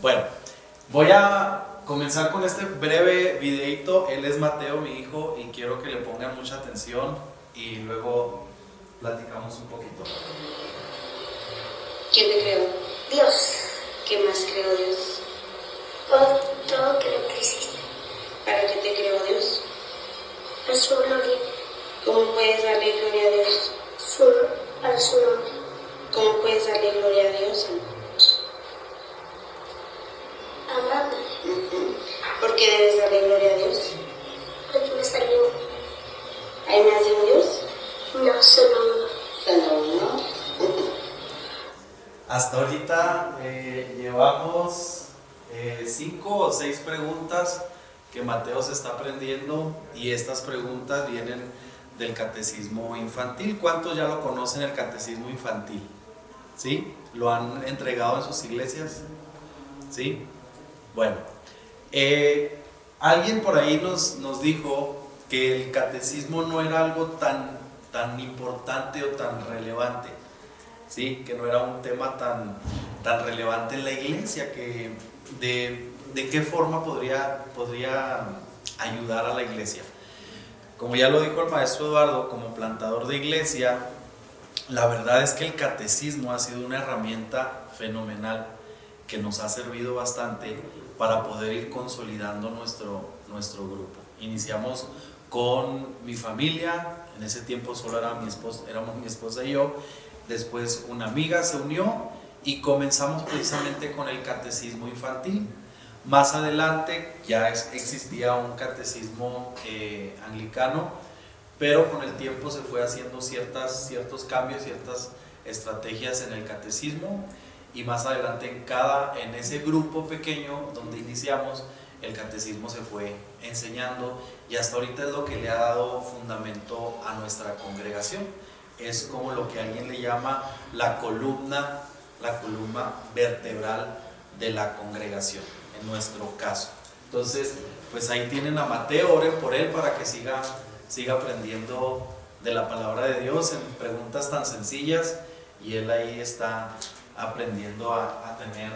Bueno, voy a comenzar con este breve videito. Él es Mateo, mi hijo, y quiero que le pongan mucha atención y luego platicamos un poquito. ¿Quién te creó? Dios. ¿Qué más creó Dios? Todo que lo hiciste. ¿Para qué te creó Dios? A su gloria. ¿Cómo puedes darle gloria a Dios? A su nombre. ¿Cómo puedes darle gloria a Dios? Amando. ¿Por qué debes darle gloria a Dios? Porque me salió. ¿Hay más de un Dios? No, solo uno. Solo uno. Hasta ahorita llevamos 5 o 6 preguntas que Mateo se está aprendiendo, y estas preguntas vienen del catecismo infantil. ¿Cuántos ya lo conocen, el catecismo infantil? ¿Sí? ¿Lo han entregado en sus iglesias? ¿Sí? Bueno, alguien por ahí nos dijo que el catecismo no era algo tan importante o tan relevante, ¿sí? Que no era un tema tan relevante en la iglesia, que de qué forma podría ayudar a la iglesia. Como ya lo dijo el maestro Eduardo, como plantador de iglesia, la verdad es que el catecismo ha sido una herramienta fenomenal que nos ha servido bastante para poder ir consolidando nuestro grupo. Iniciamos con mi familia, en ese tiempo solo éramos mi esposa y yo. Después una amiga se unió y comenzamos precisamente con el catecismo infantil. Más adelante ya existía un catecismo anglicano, pero con el tiempo se fue haciendo ciertos cambios, ciertas estrategias en el catecismo, y más adelante en ese grupo pequeño donde iniciamos, el catecismo se fue enseñando, y hasta ahorita es lo que le ha dado fundamento a nuestra congregación. Es como lo que alguien le llama la columna vertebral de la congregación, en nuestro caso. Entonces, pues ahí tienen a Mateo, oren por él para que siga aprendiendo de la palabra de Dios en preguntas tan sencillas, y él ahí está aprendiendo a tener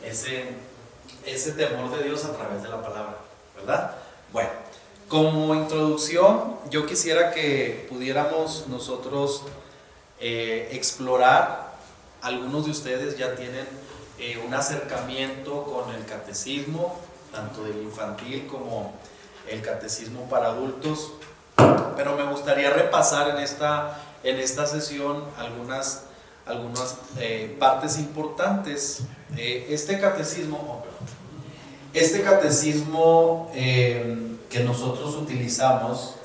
ese temor de Dios a través de la palabra, ¿verdad? Bueno, como introducción, yo quisiera que pudiéramos nosotros explorar. Algunos de ustedes ya tienen un acercamiento con el catecismo, tanto del infantil como el catecismo para adultos, pero me gustaría repasar en esta sesión algunas partes importantes. Este catecismo que nosotros utilizamos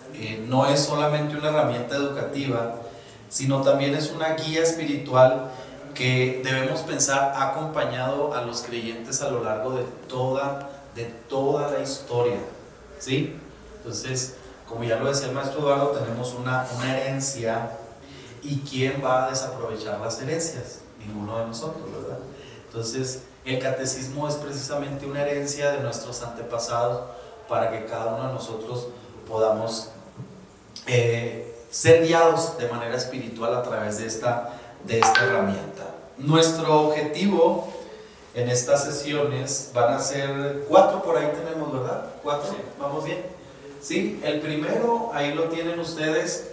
no es solamente una herramienta educativa, sino también es una guía espiritual que debemos pensar ha acompañado a los creyentes a lo largo de toda la historia, ¿sí? Entonces, como ya lo decía el maestro Eduardo, tenemos una herencia, y ¿quién va a desaprovechar las herencias? Ninguno de nosotros, ¿verdad? Entonces, el catecismo es precisamente una herencia de nuestros antepasados, para que cada uno de nosotros podamos ser guiados de manera espiritual a través de esta herramienta. Nuestro objetivo en estas sesiones van a ser 4, por ahí tenemos, ¿verdad? 4, sí. ¿Vamos bien? Sí, el primero, ahí lo tienen ustedes.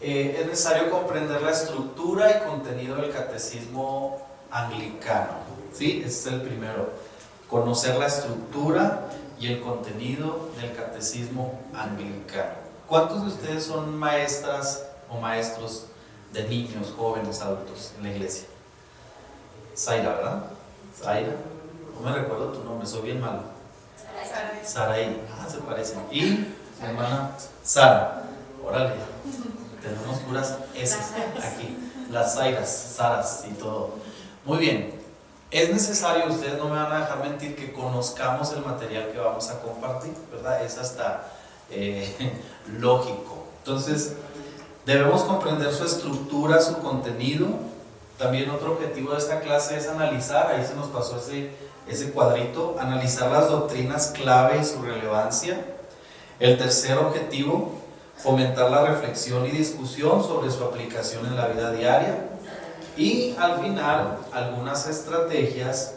Es necesario comprender la estructura y contenido del catecismo anglicano, ¿sí? Ese es el primero. Conocer la estructura y el contenido del catecismo anglicano. ¿Cuántos de ustedes son maestras o maestros de niños, jóvenes, adultos en la iglesia? Zaira, ¿verdad? Zaira. No me recuerdo tu nombre, soy bien malo. Saraí. Se parecen. Y mi hermana Sara. Órale, tenemos puras S aquí. Las Zairas, Saras y todo. Muy bien. Es necesario, ustedes no me van a dejar mentir, que conozcamos el material que vamos a compartir, ¿verdad? Es hasta lógico. Entonces, debemos comprender su estructura, su contenido. También otro objetivo de esta clase es analizar, ahí se nos pasó ese cuadrito, analizar las doctrinas clave y su relevancia. El tercer objetivo, fomentar la reflexión y discusión sobre su aplicación en la vida diaria. Y al final, algunas estrategias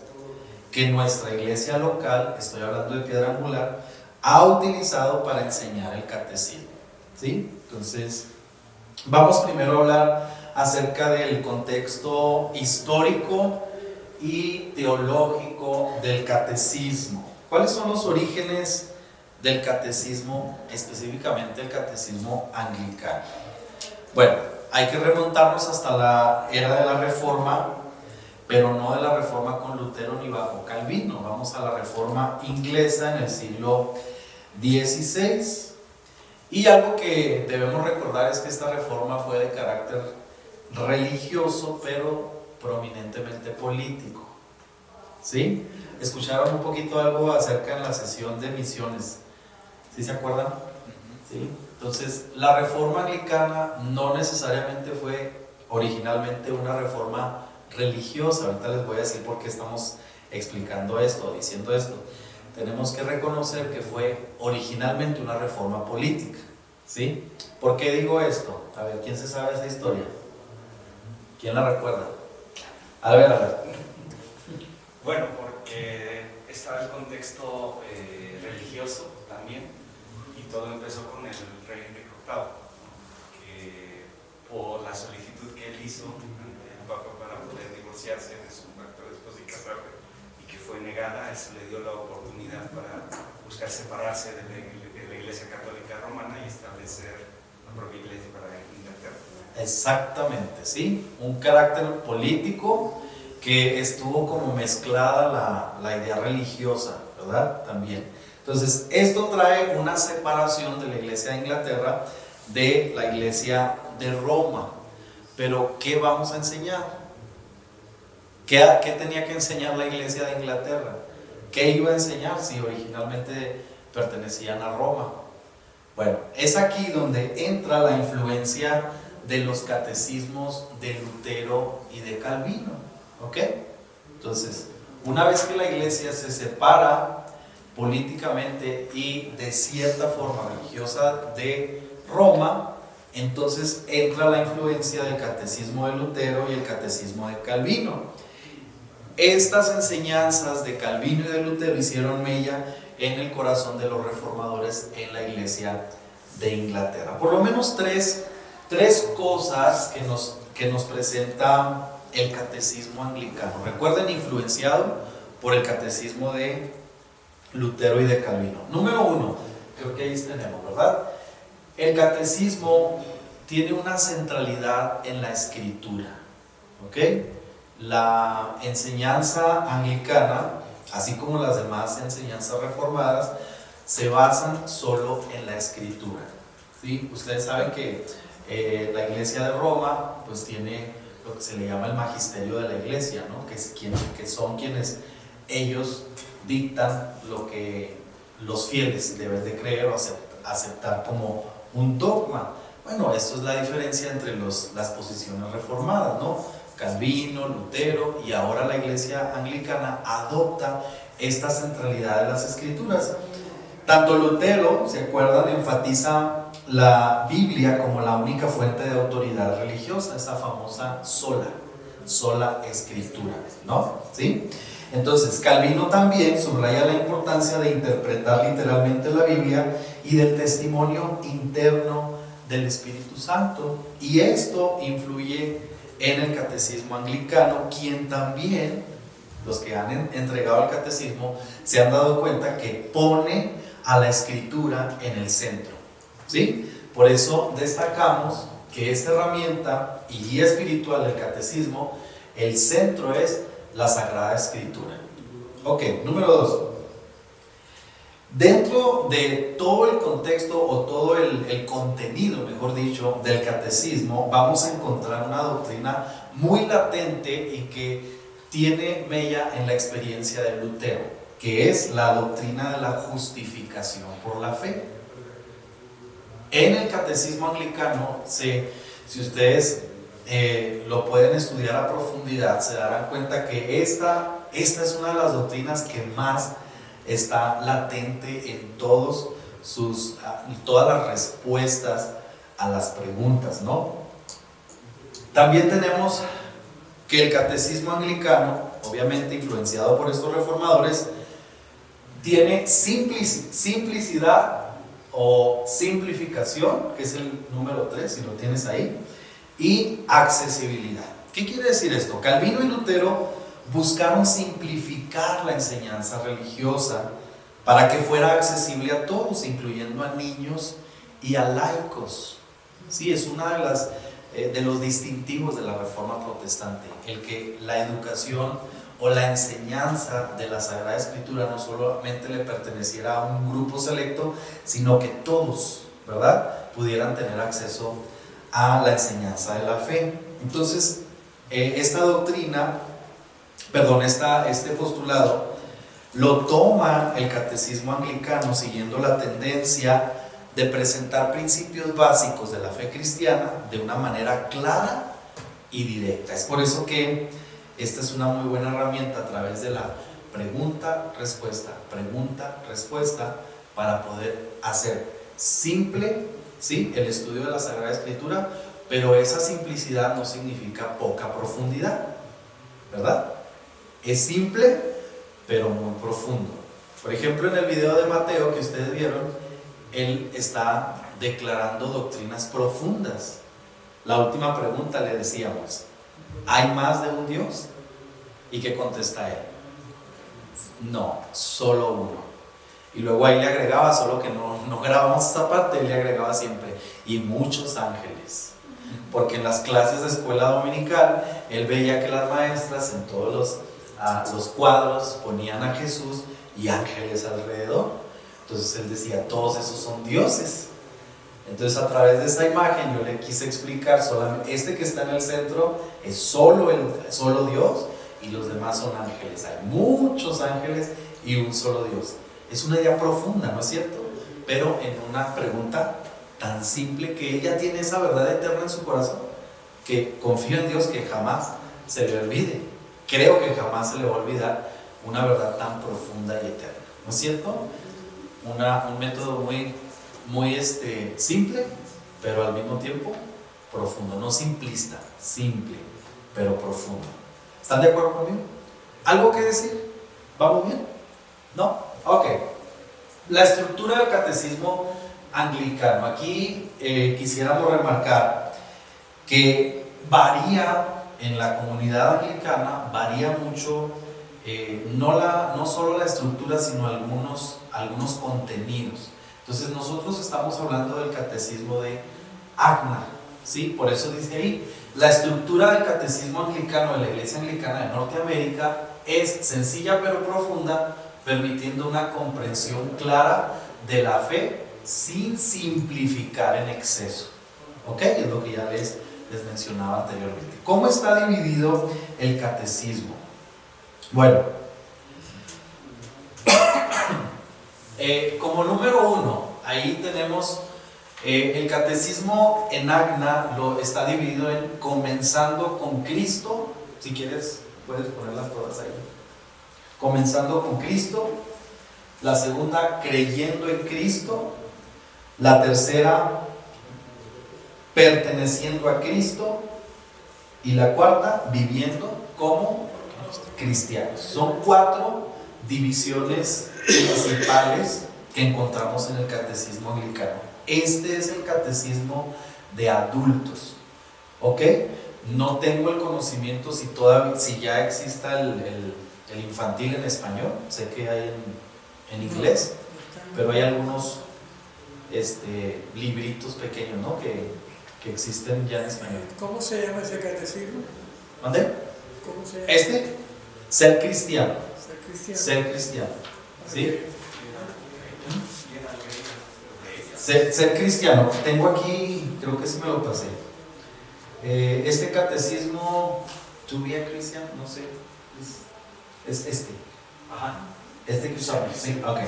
que nuestra iglesia local, estoy hablando de Piedra Angular, ha utilizado para enseñar el catecismo, ¿sí? Entonces, vamos primero a hablar acerca del contexto histórico y teológico del catecismo. ¿Cuáles son los orígenes del catecismo, específicamente el catecismo anglicano? Bueno, hay que remontarnos hasta la era de la Reforma, pero no de la Reforma con Lutero ni bajo Calvino. Vamos a la Reforma inglesa en el siglo XVI. Y algo que debemos recordar es que esta reforma fue de carácter religioso, pero prominentemente político. ¿Sí? ¿Escucharon un poquito algo acerca de la sesión de misiones? ¿Sí se acuerdan? ¿Sí? Entonces, la reforma anglicana no necesariamente fue originalmente una reforma religiosa. Ahorita les voy a decir por qué estamos explicando esto, diciendo esto. Tenemos que reconocer que fue originalmente una reforma política, ¿sí? ¿Por qué digo esto? A ver, ¿quién se sabe esa historia? ¿Quién la recuerda? A ver. Bueno, porque estaba el contexto religioso también, y todo empezó con el rey Enrique VIII, que por la solicitud que él hizo ante el Papa para poder divorciarse de su pacto después de casarse, y que fue negada, eso le dio la oportunidad para buscar separarse de la Iglesia Católica Romana y establecer la propia iglesia para Inglaterra. Exactamente, ¿sí? Un carácter político que estuvo como mezclada la idea religiosa, ¿verdad? También. Entonces, esto trae una separación de la Iglesia de Inglaterra de la Iglesia de Roma. Pero, ¿qué vamos a enseñar? ¿Qué tenía que enseñar la Iglesia de Inglaterra? ¿Qué iba a enseñar si originalmente pertenecían a Roma? Bueno, es aquí donde entra la influencia de los catecismos de Lutero y de Calvino, ¿ok? Entonces, una vez que la Iglesia se separa políticamente y de cierta forma religiosa de Roma, entonces entra la influencia del catecismo de Lutero y el catecismo de Calvino. Estas enseñanzas de Calvino y de Lutero hicieron mella en el corazón de los reformadores en la Iglesia de Inglaterra. Por lo menos tres cosas que nos presenta el catecismo anglicano. Recuerden, influenciado por el catecismo de Lutero y de Calvino. Número uno, creo que ahí tenemos, ¿verdad? El catecismo tiene una centralidad en la escritura, ¿ok? La enseñanza anglicana, así como las demás enseñanzas reformadas, se basan solo en la escritura, ¿sí? Ustedes saben que la Iglesia de Roma pues tiene lo que se le llama el magisterio de la Iglesia, ¿no? que son quienes ellos dictan lo que los fieles deben de creer o aceptar como un dogma. Bueno, esto es la diferencia entre las posiciones reformadas, ¿no? Calvino, Lutero y ahora la Iglesia anglicana adopta esta centralidad de las escrituras. Tanto Lutero, ¿se acuerdan?, enfatiza la Biblia como la única fuente de autoridad religiosa, esa famosa sola escritura, ¿no? ¿Sí? Entonces, Calvino también subraya la importancia de interpretar literalmente la Biblia y del testimonio interno del Espíritu Santo, y esto influye en el catecismo anglicano, quien también, los que han entregado el catecismo, se han dado cuenta que pone a la escritura en el centro, ¿sí? Por eso destacamos que esta herramienta y guía espiritual del catecismo, el centro es la Sagrada Escritura. Ok, número 2. Dentro de todo el contexto o todo el contenido, mejor dicho, del catecismo, vamos a encontrar una doctrina muy latente y que tiene mella en la experiencia de Lutero, que es la doctrina de la justificación por la fe. En el catecismo anglicano, si ustedes lo pueden estudiar a profundidad, se darán cuenta que esta es una de las doctrinas que más está latente en todas las respuestas a las preguntas, ¿no? También tenemos que el catecismo anglicano obviamente influenciado por estos reformadores, tiene simplicidad o simplificación, que es el número 3, si lo tienes ahí, y accesibilidad. ¿Qué quiere decir esto? Calvino y Lutero buscaron simplificar la enseñanza religiosa para que fuera accesible a todos, incluyendo a niños y a laicos. Sí, es una de los distintivos de la Reforma Protestante, el que la educación o la enseñanza de la Sagrada Escritura no solamente le perteneciera a un grupo selecto, sino que todos, ¿verdad?, pudieran tener acceso a la enseñanza de la fe. Entonces, esta doctrina, este postulado, lo toma el catecismo anglicano siguiendo la tendencia de presentar principios básicos de la fe cristiana de una manera clara y directa. Es por eso que esta es una muy buena herramienta a través de la pregunta-respuesta, para poder hacer simple, ¿sí?, el estudio de la Sagrada Escritura, pero esa simplicidad no significa poca profundidad, ¿verdad? Es simple, pero muy profundo. Por ejemplo, en el video de Mateo que ustedes vieron, él está declarando doctrinas profundas. La última pregunta le decíamos: ¿hay más de un Dios? ¿Y qué contesta él? No, solo uno. Y luego ahí le agregaba, solo que no grabamos esta parte, él le agregaba siempre: y muchos ángeles. Porque en las clases de escuela dominical, él veía que las maestras en todos los cuadros ponían a Jesús y ángeles alrededor. Entonces él decía: todos esos son dioses. Entonces, a través de esa imagen yo le quise explicar: solamente este que está en el centro es solo Dios, y los demás son ángeles. Hay muchos ángeles y un solo Dios. Es una idea profunda, ¿no es cierto? Pero en una pregunta tan simple, que él ya tiene esa verdad eterna en su corazón, que confío en Dios, que jamás se le olvide. Creo que jamás se le va a olvidar una verdad tan profunda y eterna, ¿no es cierto? Un método muy simple, pero al mismo tiempo profundo. No simplista, simple, pero profundo. ¿Están de acuerdo conmigo? ¿Algo que decir? ¿Vamos bien? ¿No? Ok. La estructura del catecismo anglicano. Aquí quisiéramos remarcar que varía en la comunidad anglicana, varía mucho, no solo la estructura, sino algunos contenidos. Entonces nosotros estamos hablando del catecismo de Agna, ¿sí? Por eso dice ahí: la estructura del catecismo anglicano de la Iglesia Anglicana de Norteamérica es sencilla pero profunda, permitiendo una comprensión clara de la fe sin simplificar en exceso. ¿Ok? Es lo que ya les mencionaba anteriormente. ¿Cómo está dividido el catecismo? Bueno, como número 1, ahí tenemos el catecismo en Agna, está dividido en comenzando con Cristo. Si quieres, puedes ponerlas todas ahí. Comenzando con Cristo. La segunda, creyendo en Cristo. La tercera, perteneciendo a Cristo. Y la cuarta, viviendo como cristianos. Son 4 divisiones principales que encontramos en el catecismo anglicano. Este es el catecismo de adultos, ¿ok? No tengo el conocimiento si ya exista el infantil en español. Sé que hay en inglés, pero hay algunos libritos pequeños, ¿no?, que existen ya en español. ¿Cómo se llama ese catecismo? ¿Dónde? ¿Cómo se llama? Ser cristiano. Ser cristiano. Ser cristiano, ¿sí? Ser cristiano. Tengo aquí, creo que sí me lo pasé. Este catecismo, to be a Christian, no sé, es este. Ajá. Este cristiano, sí, ok.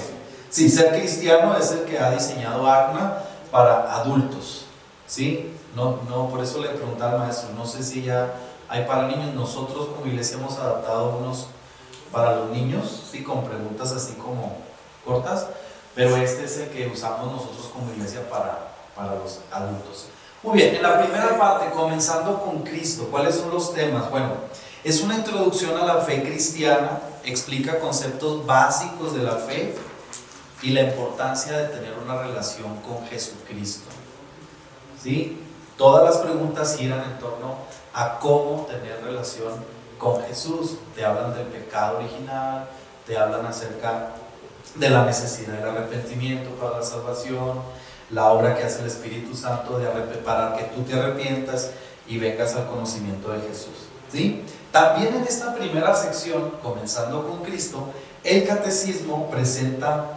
Sí, ser cristiano es el que ha diseñado Agna para adultos, ¿sí? No, por eso le preguntaba al maestro, no sé si ya hay para niños. Nosotros como iglesia hemos adaptado unos para los niños, sí, con preguntas así como cortas, pero este es el que usamos nosotros como iglesia para los adultos. Muy bien, en la primera parte, comenzando con Cristo, ¿cuáles son los temas? Bueno, Es una introducción a la fe cristiana, explica conceptos básicos de la fe y la importancia de tener una relación con Jesucristo. ¿Sí? Todas las preguntas giran en torno a cómo tener relación con Jesús. Te hablan del pecado original, te hablan acerca de la necesidad del arrepentimiento para la salvación, la obra que hace el Espíritu Santo para que tú te arrepientas y vengas al conocimiento de Jesús. ¿Sí? También en esta primera sección, comenzando con Cristo, el catecismo presenta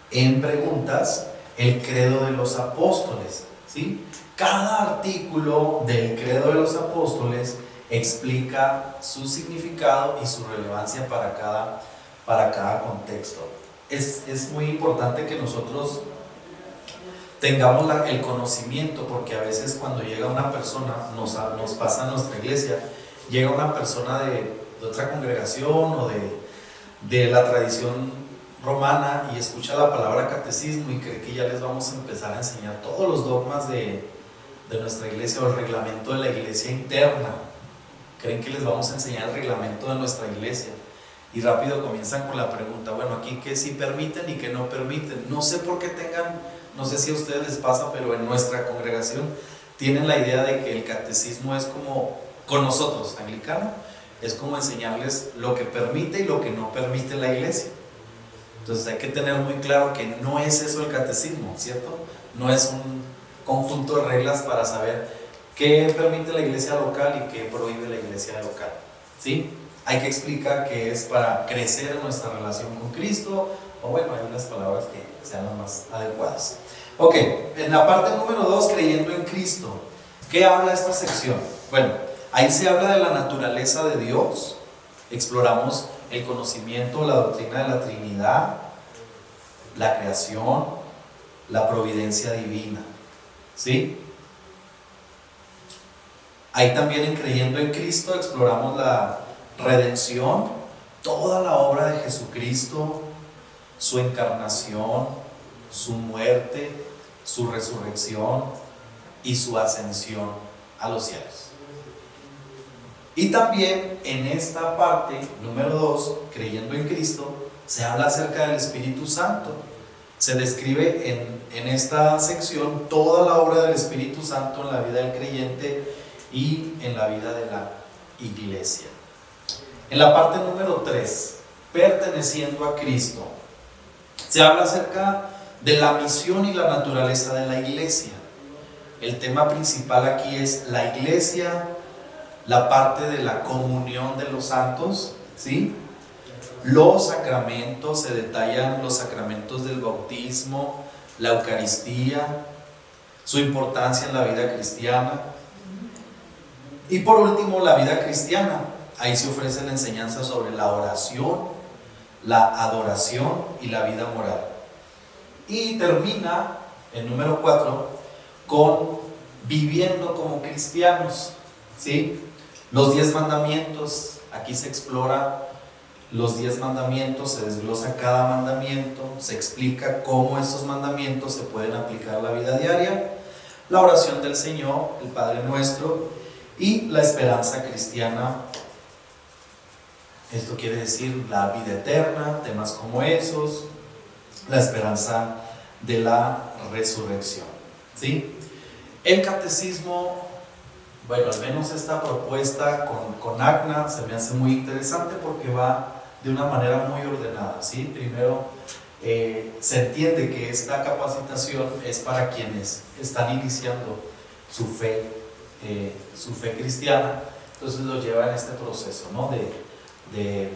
en preguntas el credo de los apóstoles. ¿Sí? Cada artículo del credo de los apóstoles explica su significado y su relevancia para cada contexto. Es muy importante que nosotros tengamos el conocimiento, porque a veces cuando llega una persona, nos pasa en nuestra iglesia, llega una persona de otra congregación o de la tradición romana y escucha la palabra catecismo y cree que ya les vamos a empezar a enseñar todos los dogmas de nuestra iglesia o el reglamento de la iglesia interna. Creen que les vamos a enseñar el reglamento de nuestra iglesia y rápido comienzan con la pregunta, bueno, aquí qué sí permiten y qué no permiten. No sé por qué no sé si a ustedes les pasa, pero en nuestra congregación tienen la idea de que el catecismo es como, con nosotros, anglicano, es como enseñarles lo que permite y lo que no permite la iglesia. Entonces hay que tener muy claro que no es eso el catecismo, ¿cierto? No es un conjunto de reglas para saber qué permite la iglesia local y qué prohíbe la iglesia local, ¿sí? Hay que explicar que es para crecer en nuestra relación con Cristo, o bueno, hay unas palabras que sean las más adecuadas. Ok, en la parte número 2, creyendo en Cristo, ¿qué habla esta sección? Bueno, ahí se habla de la naturaleza de Dios, exploramos el conocimiento, la doctrina de la Trinidad, la creación, la providencia divina, ¿sí? Ahí también en creyendo en Cristo exploramos la redención, toda la obra de Jesucristo, su encarnación, su muerte, su resurrección y su ascensión a los cielos. Y también en esta parte, número 2, creyendo en Cristo, se habla acerca del Espíritu Santo. Se describe en esta sección toda la obra del Espíritu Santo en la vida del creyente y en la vida de la iglesia. En la parte número 3, perteneciendo a Cristo, se habla acerca de la misión y la naturaleza de la iglesia. El tema principal aquí es la iglesia, la parte de la comunión de los santos, ¿sí? Los sacramentos, se detallan los sacramentos del bautismo, la Eucaristía, su importancia en la vida cristiana. Y por último, la vida cristiana. Ahí se ofrece la enseñanza sobre la oración, la adoración y la vida moral. Y termina, el número 4, con viviendo como cristianos, ¿sí? Los 10 mandamientos, aquí se explora los 10 mandamientos, se desglosa cada mandamiento, se explica cómo estos mandamientos se pueden aplicar a la vida diaria, la oración del Señor, el Padre Nuestro y la esperanza cristiana. Esto quiere decir la vida eterna, temas como esos, la esperanza de la resurrección, ¿sí? El catecismo, bueno, al menos esta propuesta con ACNA se me hace muy interesante porque va de una manera muy ordenada, ¿sí? Primero, se entiende que esta capacitación es para quienes están iniciando su fe cristiana, entonces lo lleva en este proceso, ¿no? de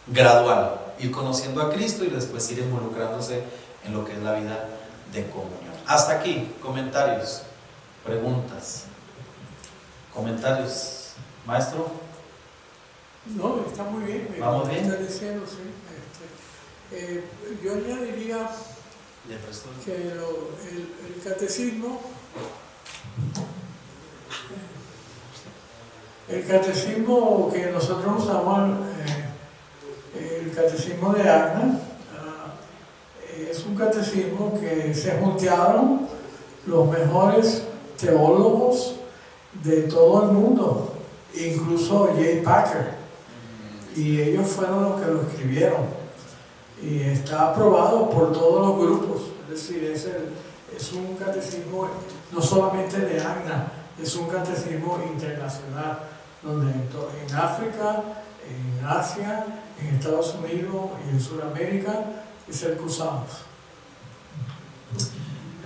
gradual, ir conociendo a Cristo y después ir involucrándose en lo que es la vida de comunión. Hasta aquí, comentarios, preguntas, comentarios, maestro. No, está muy bien. ¿Vamos bien? Está diciendo, sí. Yo añadiría que el catecismo que nosotros usamos, el catecismo de ACNA, es un catecismo que se juntaron los mejores teólogos de todo el mundo incluso J. Packer, y ellos fueron los que lo escribieron, y está aprobado por todos los grupos, es decir, es un catecismo no solamente de AGNA, es un catecismo internacional, donde en África, en Asia, en Estados Unidos y en Sudamérica es el que usamos.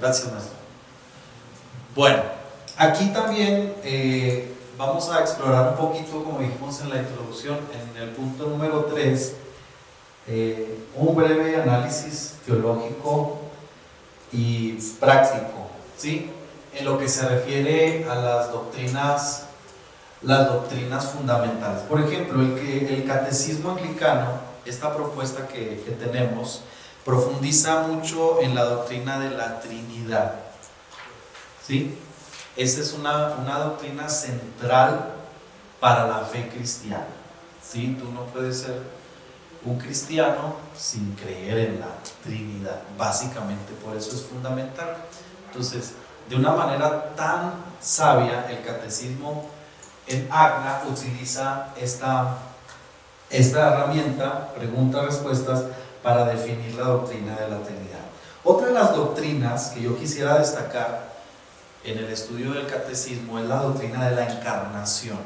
Gracias, maestro. Bueno, aquí también vamos a explorar un poquito, como dijimos en la introducción, en el punto número 3, un breve análisis teológico y práctico, ¿sí? En lo que se refiere a las doctrinas fundamentales. Por ejemplo, el catecismo anglicano, esta propuesta que tenemos, profundiza mucho en la doctrina de la Trinidad, ¿sí? Esa es una doctrina central para la fe cristiana, ¿sí? Tú no puedes ser un cristiano sin creer en la Trinidad, básicamente, por eso es fundamental. Entonces, de una manera tan sabia, el catecismo en AGNA utiliza esta herramienta, preguntas-respuestas, para definir la doctrina de la Trinidad. Otra de las doctrinas que yo quisiera destacar en el estudio del catecismo es la doctrina de la encarnación,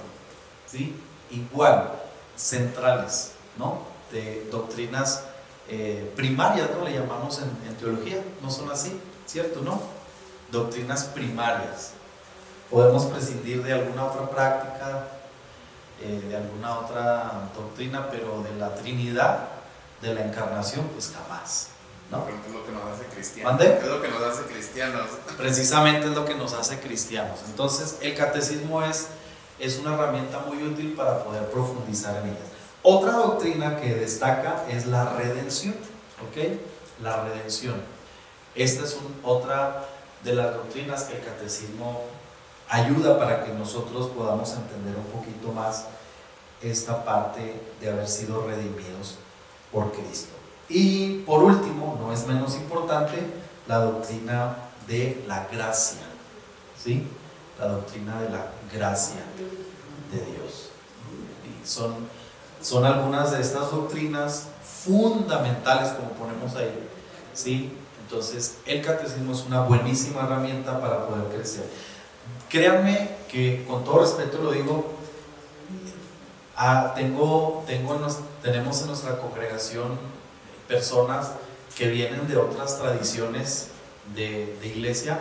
¿sí? Igual, centrales, ¿no? De doctrinas primarias, ¿no? Le llamamos en teología, ¿no son así? ¿Cierto, no? Doctrinas primarias. Podemos prescindir de alguna otra práctica, de alguna otra doctrina, pero de la Trinidad, de la encarnación, pues jamás, ¿no? Pero es lo que nos hace cristianos. ¿Mande? Es lo que nos hace cristianos. Precisamente es lo que nos hace cristianos. Entonces, el catecismo es una herramienta muy útil para poder profundizar en ellas. Otra doctrina que destaca es la redención, ¿ok? La redención. Esta es otra de las doctrinas que el catecismo ayuda para que nosotros podamos entender un poquito más esta parte de haber sido redimidos por Cristo. Y por último, no es menos importante, la doctrina de la gracia, ¿sí? La doctrina de la gracia de Dios. Y son algunas de estas doctrinas fundamentales, como ponemos ahí, ¿sí? Entonces, el catecismo es una buenísima herramienta para poder crecer. Créanme que, con todo respeto lo digo, tenemos en nuestra congregación personas que vienen de otras tradiciones de iglesia.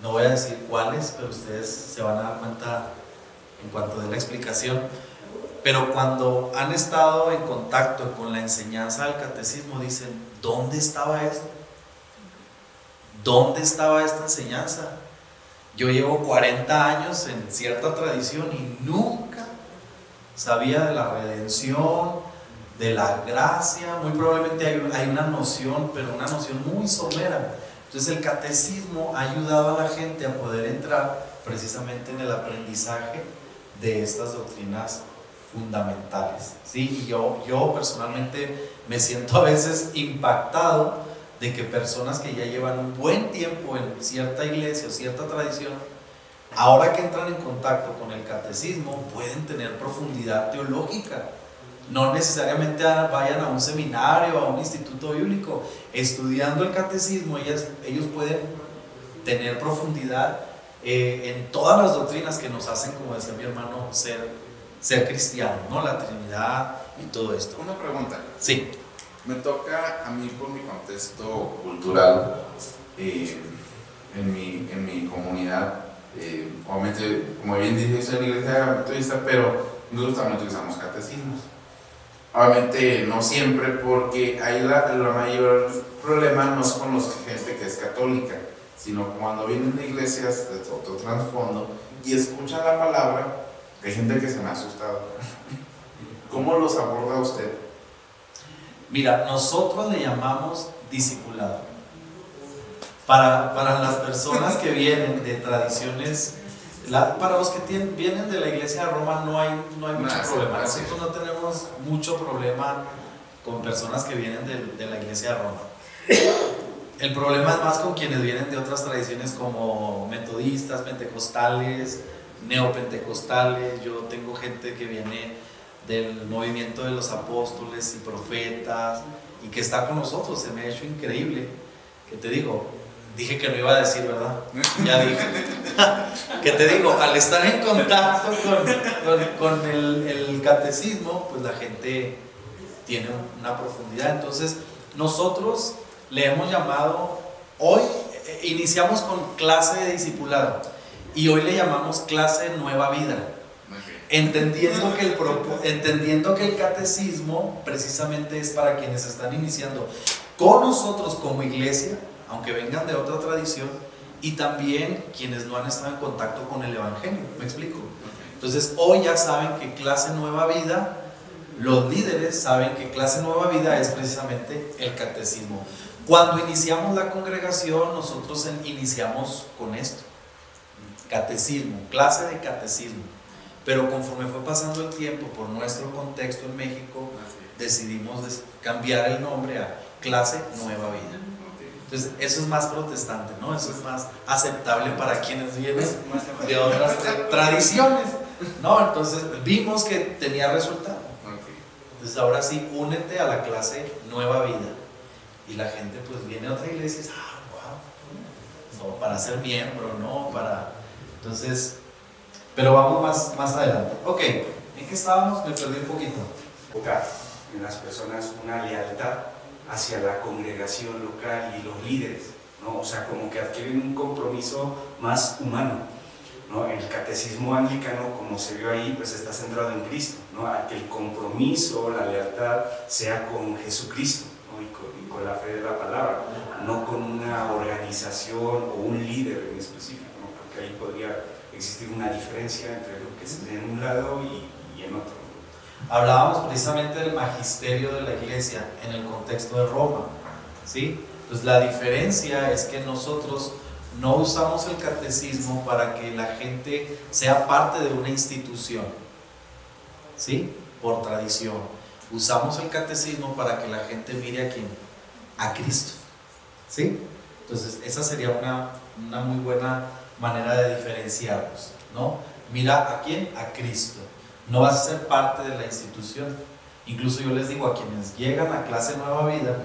No voy a decir cuáles, pero ustedes se van a dar cuenta en cuanto dé la explicación. Pero cuando han estado en contacto con la enseñanza del catecismo, dicen: ¿dónde estaba esto? ¿Dónde estaba esta enseñanza? Yo llevo 40 años en cierta tradición y nunca sabía de la redención, de la gracia. Muy probablemente hay una noción, pero una noción muy somera. Entonces el catecismo ha ayudado a la gente a poder entrar precisamente en el aprendizaje de estas doctrinas fundamentales, ¿sí? Y yo personalmente me siento a veces impactado de que personas que ya llevan un buen tiempo en cierta iglesia o cierta tradición, ahora que entran en contacto con el catecismo, pueden tener profundidad teológica. No necesariamente vayan a un seminario o a un instituto bíblico. Estudiando el catecismo, ellos pueden tener profundidad en todas las doctrinas que nos hacen, como decía mi hermano, ser cristianos, ¿no? La Trinidad y todo esto. Una pregunta. Sí. Me toca a mí, por mi contexto cultural, en mi comunidad, obviamente, como bien dije, soy en la iglesia metodista, pero nosotros también utilizamos catecismos. Obviamente no siempre, porque ahí la mayor problema no es con los gente que es católica, sino cuando vienen de iglesias de otro trasfondo y escuchan la palabra, hay gente que se me ha asustado. ¿Cómo los aborda usted? Mira, nosotros le llamamos discipulado. Para las personas que vienen de tradiciones, para los que vienen de la iglesia de Roma no hay mucho problema. Nosotros no tenemos mucho problema con personas que vienen de la iglesia de Roma. El problema es más con quienes vienen de otras tradiciones como metodistas, pentecostales, neopentecostales, yo tengo gente que viene del movimiento de los apóstoles y profetas y que está con nosotros. Se me ha hecho increíble, que te digo, dije que no iba a decir, ¿verdad? Ya dije. Que te digo, al estar en contacto con el catecismo, pues la gente tiene una profundidad. Entonces nosotros le hemos llamado, hoy iniciamos con clase de discipulado y hoy le llamamos clase Nueva Vida, entendiendo que el catecismo precisamente es para quienes están iniciando con nosotros como iglesia, aunque vengan de otra tradición, y también quienes no han estado en contacto con el evangelio. ¿Me explico? Entonces hoy ya saben que clase Nueva Vida, los líderes saben que clase Nueva Vida es precisamente el catecismo. Cuando iniciamos la congregación, nosotros iniciamos con esto, catecismo, clase de catecismo. Pero conforme fue pasando el tiempo, por nuestro contexto en México, decidimos cambiar el nombre a clase Nueva Vida. Entonces eso es más protestante, ¿no? Eso es más aceptable para quienes vienen de otras tradiciones, ¿no? Entonces vimos que tenía resultado. Entonces ahora sí, únete a la clase Nueva Vida. Y la gente pues viene a otra iglesia y dice, wow, no, para ser miembro, ¿no? Entonces, pero vamos más adelante. Ok, ¿en qué estábamos? Me perdí un poquito. En las personas una lealtad hacia la congregación local y los líderes, ¿no? O sea, como que adquieren un compromiso más humano, ¿no? El catecismo anglicano, como se vio ahí, pues está centrado en Cristo, ¿no? A que el compromiso, la lealtad sea con Jesucristo, ¿no? y con la fe de la palabra, no con una organización o un líder en específico, ¿no? Porque ahí podría existir una diferencia entre lo que es en un lado y en otro. Hablábamos precisamente del magisterio de la iglesia en el contexto de Roma, ¿sí? Pues la diferencia es que nosotros no usamos el catecismo para que la gente sea parte de una institución, ¿sí? Por tradición. Usamos el catecismo para que la gente mire a quién, a Cristo, ¿sí? Entonces esa sería una muy buena manera de diferenciarnos, ¿no? Mira a quién, a Cristo. No vas a ser parte de la institución. Incluso yo les digo a quienes llegan a clase Nueva Vida,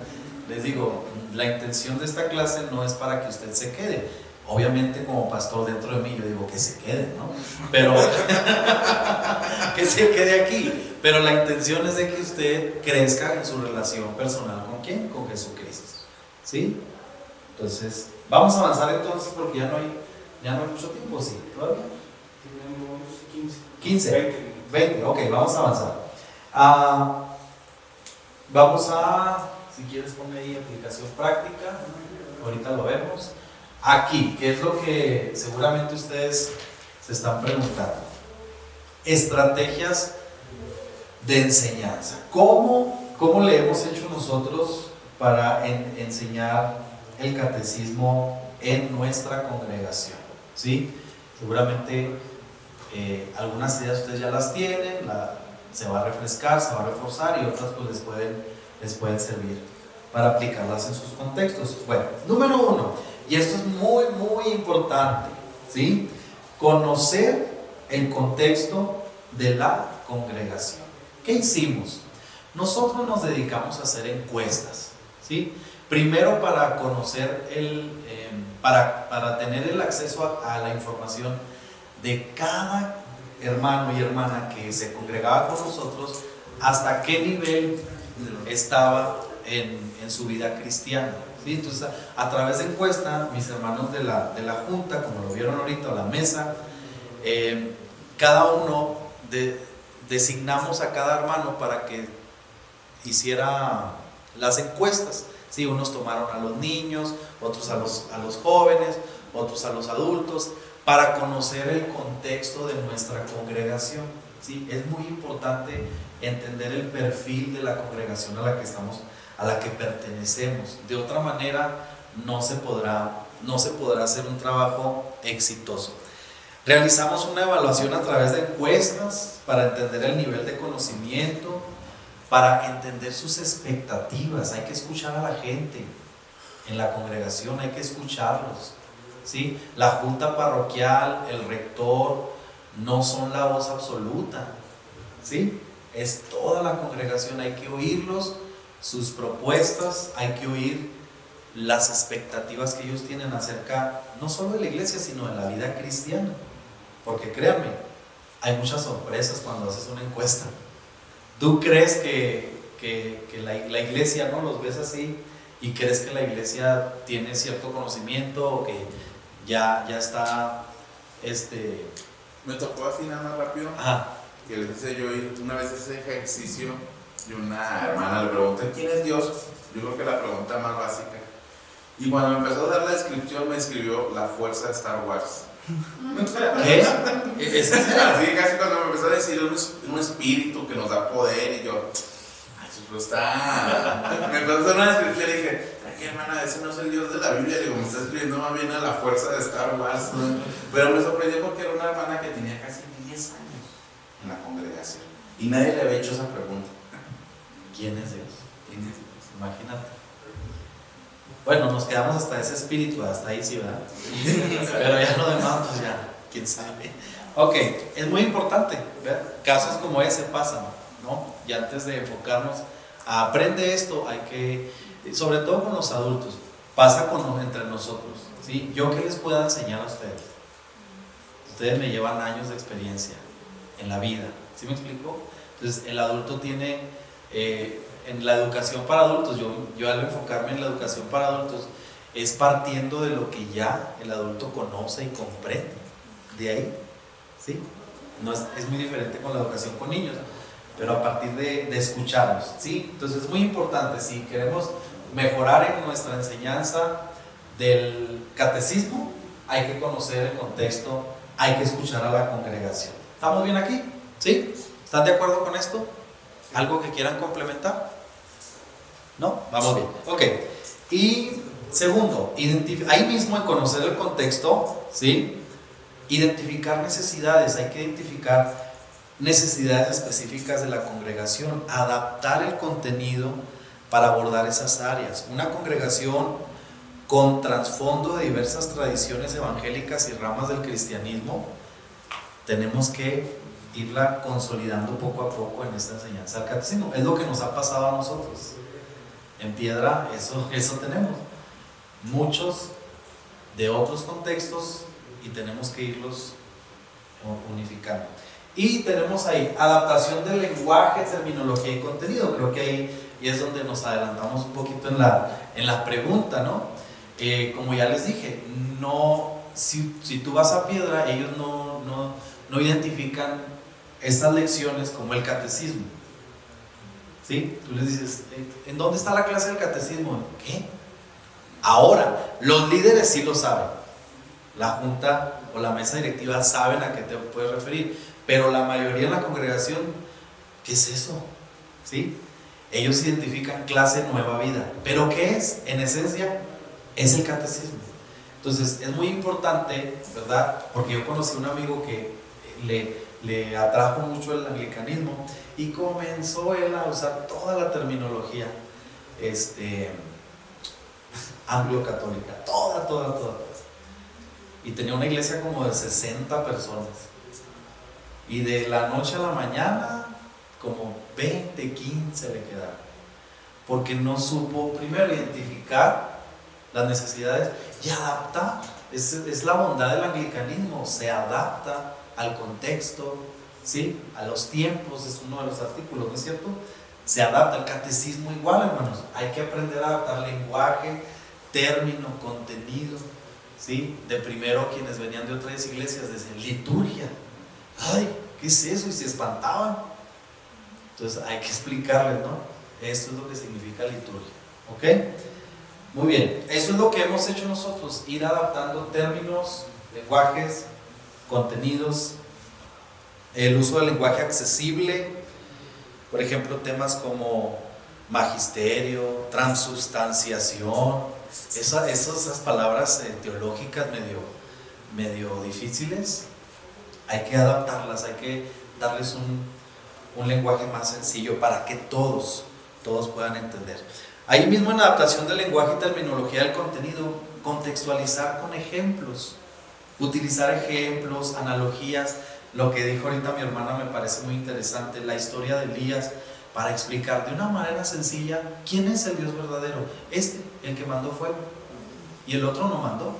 les digo, la intención de esta clase no es para que usted se quede. Obviamente como pastor dentro de mí yo digo que se quede, ¿no? Pero que se quede aquí. Pero la intención es de que usted crezca en su relación personal. ¿Con quién? Con Jesucristo, ¿sí? Entonces, vamos a avanzar entonces porque ya no hay mucho tiempo, ¿sí? ¿Todavía? Tenemos 15. 20, ok, vamos a avanzar. Vamos a, si quieres ponme ahí aplicación práctica, ahorita lo vemos. Aquí, que es lo que seguramente ustedes se están preguntando. Estrategias de enseñanza. ¿Cómo le hemos hecho nosotros para enseñar el catecismo en nuestra congregación? ¿Sí? Seguramente algunas ideas ustedes ya las tienen, se va a refrescar, se va a reforzar y otras pues les pueden servir para aplicarlas en sus contextos. Bueno, número 1, y esto es muy muy importante, ¿sí? Conocer el contexto de la congregación. ¿Qué hicimos? Nosotros nos dedicamos a hacer encuestas, ¿sí? Primero para conocer para tener el acceso a la información de cada hermano y hermana que se congregaba con nosotros, hasta qué nivel estaba en su vida cristiana, ¿sí? Entonces, a través de encuesta, mis hermanos de la junta, como lo vieron ahorita, la mesa, cada uno designamos a cada hermano para que hiciera las encuestas, ¿sí? Unos tomaron a los niños, otros a los jóvenes, otros a los adultos, para conocer el contexto de nuestra congregación, ¿sí? Es muy importante entender el perfil de la congregación a la que pertenecemos. De otra manera no se podrá hacer un trabajo exitoso. Realizamos una evaluación a través de encuestas para entender el nivel de conocimiento, para entender sus expectativas. Hay que escuchar a la gente en la congregación, hay que escucharlos, ¿sí? La junta parroquial, el rector, no son la voz absoluta, ¿sí? Es toda la congregación, hay que oírlos, sus propuestas, hay que oír las expectativas que ellos tienen acerca no solo de la iglesia, sino de la vida cristiana. Porque créanme, hay muchas sorpresas cuando haces una encuesta. Tú crees que la iglesia, ¿no? Los ves así y crees que la iglesia tiene cierto conocimiento o que ya está, Me tocó afinar más rápido. Ajá. Que les hice yo una vez ese ejercicio y una hermana le pregunté ¿quién es Dios? Yo creo que la pregunta más básica. Y cuando me empezó a dar la descripción me escribió la fuerza de Star Wars. ¿Qué? Así casi cuando me empezó a decir un espíritu que nos da poder y yo, ay, eso está. Me empezó a hacer una descripción y dije, ¿qué hermana? Ese no es el Dios de la Biblia. Le digo, me está escribiendo más bien a la fuerza de Star Wars. Pero me sorprendió porque era una hermana que tenía casi 10 años en la congregación y nadie le había hecho esa pregunta. ¿Quién es Dios? ¿Quién es Dios? Imagínate. Bueno, nos quedamos hasta ese espíritu, hasta ahí sí, ¿verdad? Pero ya lo demás, pues ya, quién sabe. Ok, es muy importante, ¿verdad? Casos como ese pasan, ¿no? Y antes de enfocarnos a aprende esto, hay que, sobre todo con los adultos, pasa entre nosotros, ¿sí? ¿Yo qué les puedo enseñar a ustedes? Ustedes me llevan años de experiencia en la vida, ¿sí me explico? Entonces, el adulto tiene... en la educación para adultos, yo al enfocarme en la educación para adultos, es partiendo de lo que ya el adulto conoce y comprende. De ahí, ¿sí? No es muy diferente con la educación con niños, pero a partir de escucharlos, ¿sí? Entonces es muy importante, si queremos mejorar en nuestra enseñanza del catecismo, hay que conocer el contexto, hay que escuchar a la congregación. ¿Estamos bien aquí? ¿Sí? ¿Están de acuerdo con esto? ¿Algo que quieran complementar? ¿No? Vamos bien. Ok. Y segundo, ahí mismo en conocer el contexto, ¿sí? Identificar necesidades. Hay que identificar necesidades específicas de la congregación, adaptar el contenido para abordar esas áreas. Una congregación con trasfondo de diversas tradiciones evangélicas y ramas del cristianismo, tenemos que irla consolidando poco a poco en esta enseñanza del catecismo. Es lo que nos ha pasado a nosotros. En Piedra eso tenemos. Muchos de otros contextos y tenemos que irlos unificando. Y tenemos ahí adaptación del lenguaje, terminología y contenido. Creo que ahí es donde nos adelantamos un poquito en la pregunta, ¿no? Como ya les dije, no, si tú vas a Piedra, ellos no identifican estas lecciones como el catecismo. ¿Sí? Tú les dices, ¿en dónde está la clase del catecismo? ¿Qué? Ahora, los líderes sí lo saben. La junta o la mesa directiva saben a qué te puedes referir, pero la mayoría en la congregación, ¿qué es eso? ¿Sí? Ellos identifican clase nueva vida. ¿Pero qué es? En esencia, es el catecismo. Entonces, es muy importante, ¿verdad? Porque yo conocí a un amigo que le atrajo mucho el anglicanismo y comenzó él a usar toda la terminología anglo-católica, toda. Y tenía una iglesia como de 60 personas. Y de la noche a la mañana, como 20, 15 le quedaron. Porque no supo primero identificar las necesidades y adaptar. Es la bondad del anglicanismo, se adapta al contexto, ¿sí? A los tiempos, es uno de los artículos, ¿no es cierto? Se adapta. El catecismo igual, hermanos. Hay que aprender a adaptar lenguaje, término, contenido, ¿sí? De primero quienes venían de otras iglesias decían liturgia. Ay, ¿qué es eso? Y se espantaban. Entonces hay que explicarles, ¿no? Esto es lo que significa liturgia, ¿ok? Muy bien, eso es lo que hemos hecho nosotros, ir adaptando términos, lenguajes, contenidos, el uso del lenguaje accesible, por ejemplo, temas como magisterio, transubstanciación, esas palabras teológicas medio difíciles, hay que adaptarlas, hay que darles un lenguaje más sencillo para que todos puedan entender. Ahí mismo en adaptación del lenguaje y terminología del contenido, contextualizar con ejemplos, utilizar ejemplos, analogías, lo que dijo ahorita mi hermana me parece muy interesante, la historia de Elías, para explicar de una manera sencilla quién es el Dios verdadero. El que mandó fuego, y el otro no mandó.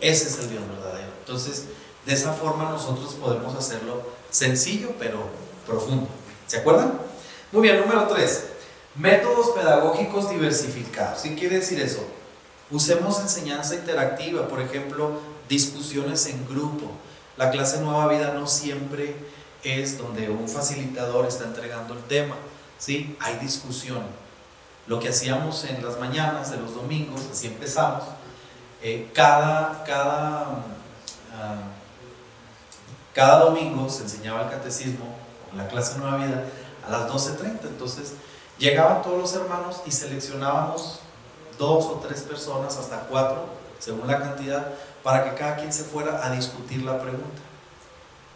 Ese es el Dios verdadero. Entonces, de esa forma nosotros podemos hacerlo sencillo pero profundo. ¿Se acuerdan? Muy bien, número 3. Métodos pedagógicos diversificados. ¿Qué quiere decir eso? Usemos enseñanza interactiva, por ejemplo, discusiones en grupo. La clase Nueva Vida no siempre es donde un facilitador está entregando el tema, ¿sí? Hay discusión. Lo que hacíamos en las mañanas de los domingos, así empezamos, cada domingo se enseñaba el catecismo, la clase Nueva Vida, a las 12:30. Entonces llegaban todos los hermanos y seleccionábamos 2 o 3 personas, hasta 4, según la cantidad, para que cada quien se fuera a discutir la pregunta,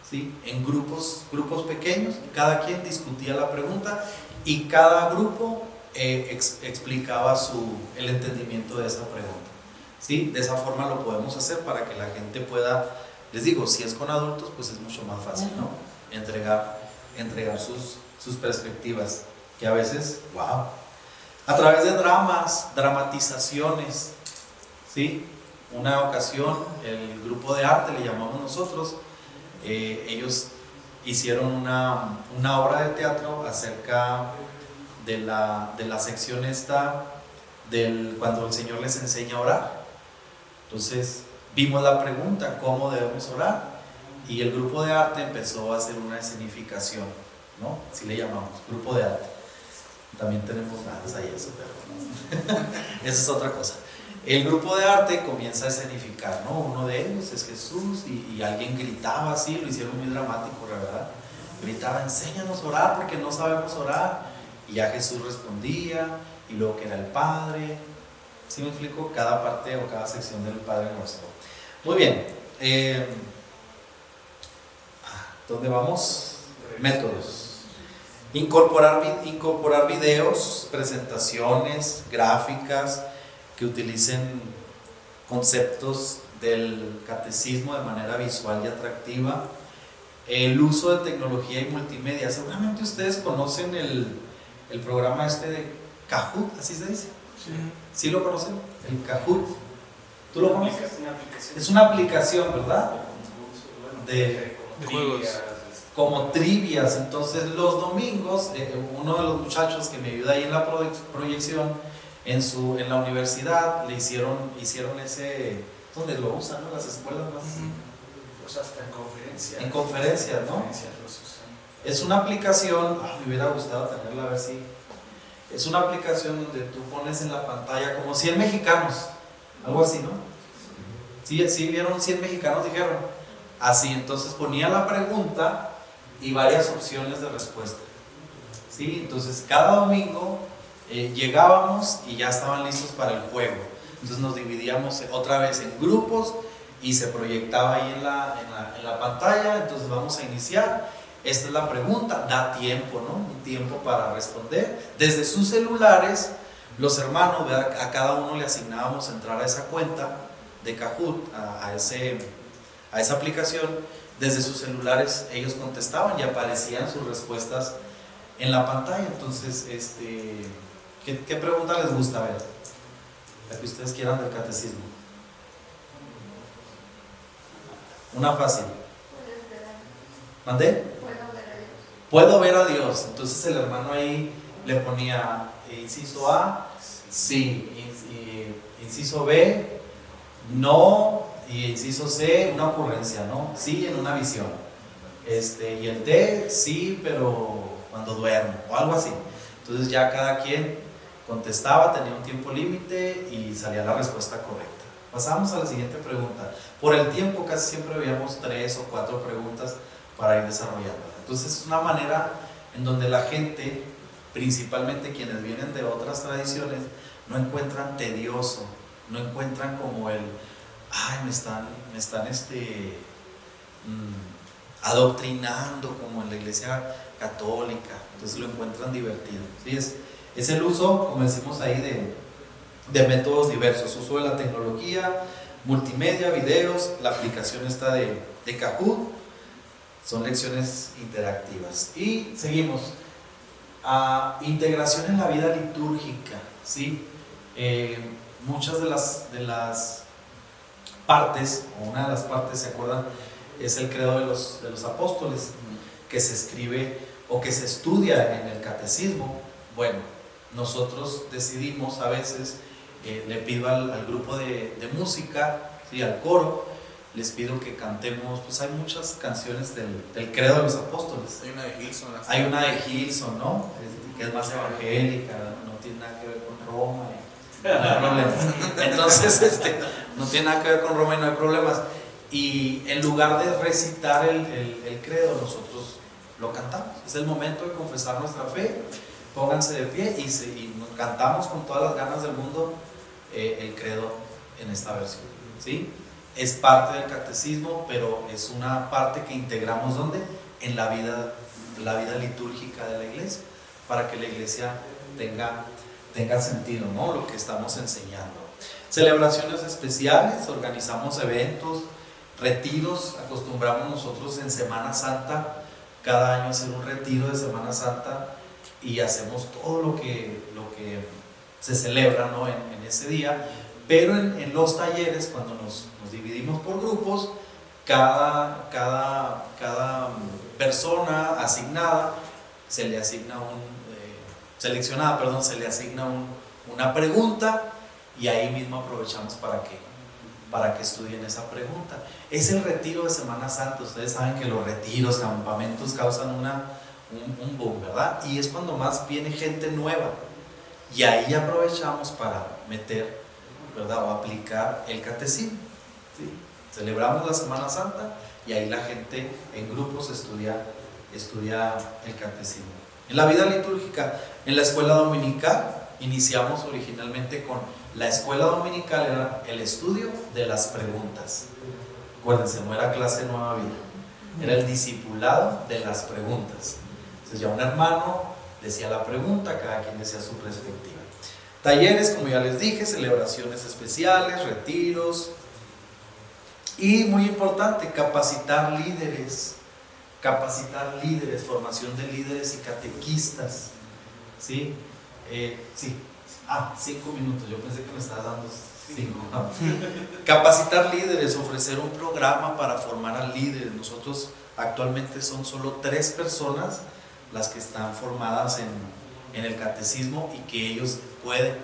¿sí? En grupos pequeños, cada quien discutía la pregunta y cada grupo explicaba el entendimiento de esa pregunta, ¿sí? De esa forma lo podemos hacer para que la gente pueda, les digo, si es con adultos, pues es mucho más fácil, ¿no? Entregar sus perspectivas, que a veces, wow, a través de dramatizaciones, ¿sí? Una ocasión, el grupo de arte, le llamamos nosotros, ellos hicieron una obra de teatro acerca de la sección esta, cuando el Señor les enseña a orar. Entonces, vimos la pregunta, ¿cómo debemos orar? Y el grupo de arte empezó a hacer una escenificación, ¿no? Así le llamamos, grupo de arte. También tenemos danza y eso, pero esa es otra cosa. El grupo de arte comienza a escenificar, ¿no? Uno de ellos es Jesús y alguien gritaba así, lo hicieron muy dramático, la verdad. Gritaba, enséñanos a orar porque no sabemos orar. Y ya Jesús respondía, y luego que era el Padre. ¿Sí me explico? Cada parte o cada sección del Padre Nuestro. Muy bien. ¿Dónde vamos? Métodos. Incorporar videos, presentaciones, gráficas que utilicen conceptos del catecismo de manera visual y atractiva. El uso de tecnología y multimedia. Seguramente ustedes conocen el programa de Kahoot, ¿así se dice? Sí. ¿Sí lo conocen? El Kahoot. ¿Tú lo conoces? Es una aplicación, ¿verdad? De juegos. Como trivias. Entonces los domingos, uno de los muchachos que me ayuda ahí en la proyección, en la universidad, le hicieron ese, ¿dónde lo usan, no? Las escuelas más. Pues hasta en conferencias. En conferencias, ¿no? Es una aplicación, me hubiera gustado tenerla, a ver si. Es una aplicación donde tú pones en la pantalla como 100 mexicanos, algo así, ¿no? Sí, vieron 100 mexicanos, dijeron. Así, entonces ponía la pregunta y varias opciones de respuesta. ¿Sí? Entonces cada domingo llegábamos y ya estaban listos para el juego. Entonces nos dividíamos otra vez en grupos y se proyectaba ahí en la pantalla. Entonces vamos a iniciar. Esta es la pregunta, da tiempo, ¿no? Un tiempo para responder. Desde sus celulares, los hermanos, ¿verdad? A cada uno le asignábamos entrar a esa cuenta de Kahoot, a esa aplicación. Desde sus celulares ellos contestaban y aparecían sus respuestas en la pantalla. Entonces, ¿qué pregunta les gusta ver? La que ustedes quieran del catecismo. Una fácil. ¿Mandé? Puedo ver a Dios. Entonces el hermano ahí le ponía inciso A, sí, inciso B, no, y inciso C, una ocurrencia, ¿no? Sí, en una visión. Y el D, sí, pero cuando duermo, o algo así. Entonces ya cada quien contestaba, tenía un tiempo límite y salía la respuesta correcta. Pasamos a la siguiente pregunta. Por el tiempo casi siempre veíamos 3 o 4 preguntas para ir desarrollando. Entonces es una manera en donde la gente, principalmente quienes vienen de otras tradiciones, no encuentran tedioso, no encuentran como me están adoctrinando como en la iglesia católica. Entonces lo encuentran divertido. ¿Sí? Es el uso, como decimos ahí, de métodos diversos, uso de la tecnología, multimedia, videos, la aplicación está de Kahoot. Son lecciones interactivas. Y seguimos. Integración en la vida litúrgica, ¿sí? Muchas de las partes, o una de las partes, ¿se acuerdan? Es el credo de los apóstoles, que se escribe o que se estudia en el catecismo. Bueno, nosotros decidimos a veces, le pido al grupo de música, ¿sí? Al coro, les pido que cantemos, pues hay muchas canciones del credo de los apóstoles. Hay una de Hilson. Hay una de Hilson, ¿no? Que es más evangélica, no tiene nada que ver con Roma, y no hay problemas. Entonces, no tiene nada que ver con Roma y no hay problemas. Y en lugar de recitar el credo, nosotros lo cantamos. Es el momento de confesar nuestra fe. Pónganse de pie y nos cantamos con todas las ganas del mundo el credo en esta versión, ¿sí? Es parte del catecismo, pero es una parte que integramos ¿dónde? En la vida litúrgica de la iglesia, para que la iglesia tenga sentido, ¿no? Lo que estamos enseñando. Celebraciones especiales, organizamos eventos, retiros. Acostumbramos nosotros en Semana Santa cada año hacer un retiro de Semana Santa y hacemos todo lo que se celebra, ¿no? en ese día. Pero en los talleres, cuando nos dividimos por grupos, cada persona asignada se le asigna se le asigna una pregunta, y ahí mismo aprovechamos para que estudien esa pregunta. Es el retiro de Semana Santa. Ustedes saben que los retiros, campamentos causan un boom, ¿verdad? Y es cuando más viene gente nueva, y ahí aprovechamos para meter, ¿verdad? O aplicar el catecismo, ¿sí? Celebramos la Semana Santa y ahí la gente en grupos estudia el catecismo. En la vida litúrgica, en la escuela dominical, iniciamos originalmente con la escuela dominical, era el estudio de las preguntas. Acuérdense, no era clase Nueva Vida, era el discipulado de las preguntas. Entonces ya un hermano decía la pregunta, cada quien decía su perspectiva. Talleres, como ya les dije, celebraciones especiales, retiros, y muy importante, capacitar líderes, formación de líderes y catequistas, ¿sí? 5 minutos, yo pensé que me estabas dando 5. Capacitar líderes, ofrecer un programa para formar a líderes. Nosotros actualmente son solo 3 personas las que están formadas en el catecismo, y que ellos pueden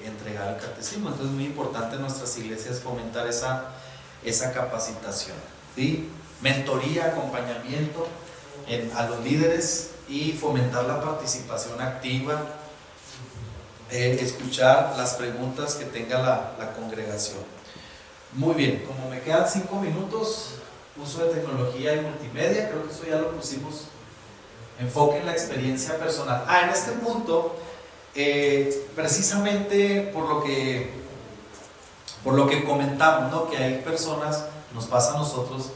entregar el catecismo. Entonces es muy importante en nuestras iglesias fomentar esa capacitación, ¿sí? Mentoría, acompañamiento a los líderes, y fomentar la participación activa, escuchar las preguntas que tenga la congregación. Muy bien, como me quedan 5 minutos, uso de tecnología y multimedia, creo que eso ya lo pusimos. Enfoque en la experiencia personal. En este punto, precisamente por lo que comentamos, ¿no? Que hay personas, nos pasa a nosotros,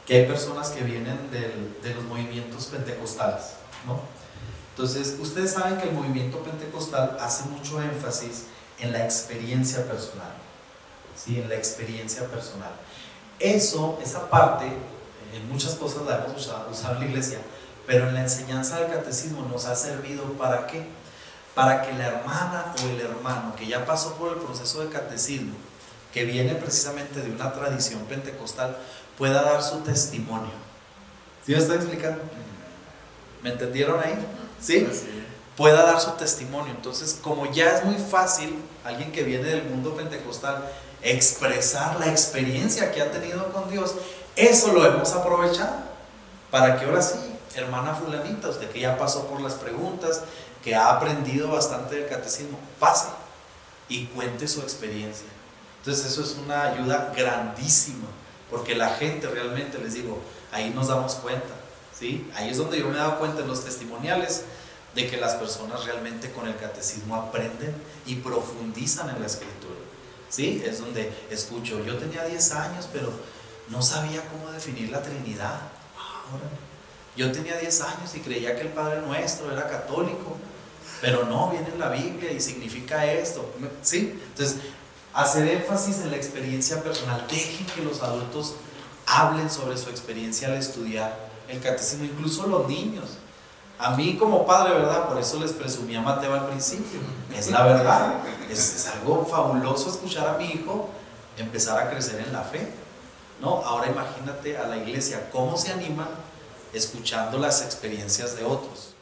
que hay personas que vienen de los movimientos pentecostales, ¿no? Entonces, ustedes saben que el movimiento pentecostal hace mucho énfasis en la experiencia personal, ¿sí? En la experiencia personal. Esa parte, en muchas cosas la hemos usado en la iglesia, pero en la enseñanza del catecismo nos ha servido ¿para qué? Para que la hermana o el hermano que ya pasó por el proceso de catecismo, que viene precisamente de una tradición pentecostal, pueda dar su testimonio. ¿Sí me estoy explicando? ¿Me entendieron ahí? ¿Sí? Pueda dar su testimonio. Entonces, como ya es muy fácil, alguien que viene del mundo pentecostal, expresar la experiencia que ha tenido con Dios, eso lo hemos aprovechado para que ahora sí, hermana fulanita, usted que ya pasó por las preguntas, que ha aprendido bastante del catecismo, pase y cuente su experiencia. Entonces eso es una ayuda grandísima, porque la gente realmente, les digo, ahí nos damos cuenta, ¿sí? Ahí es donde yo me he dado cuenta en los testimoniales de que las personas realmente con el catecismo aprenden y profundizan en la escritura, ¿sí? Es donde escucho, yo tenía 10 años, pero no sabía cómo definir la Trinidad. Yo tenía 10 años y creía que el Padre Nuestro era católico, pero no, viene en la Biblia y significa esto, ¿sí? Entonces, hacer énfasis en la experiencia personal. Dejen que los adultos hablen sobre su experiencia al estudiar el catecismo, incluso los niños. A mí como padre, ¿verdad? Por eso les presumí a Mateo al principio. Es la verdad. Es algo fabuloso escuchar a mi hijo empezar a crecer en la fe, ¿no? Ahora imagínate a la iglesia cómo se anima escuchando las experiencias de otros.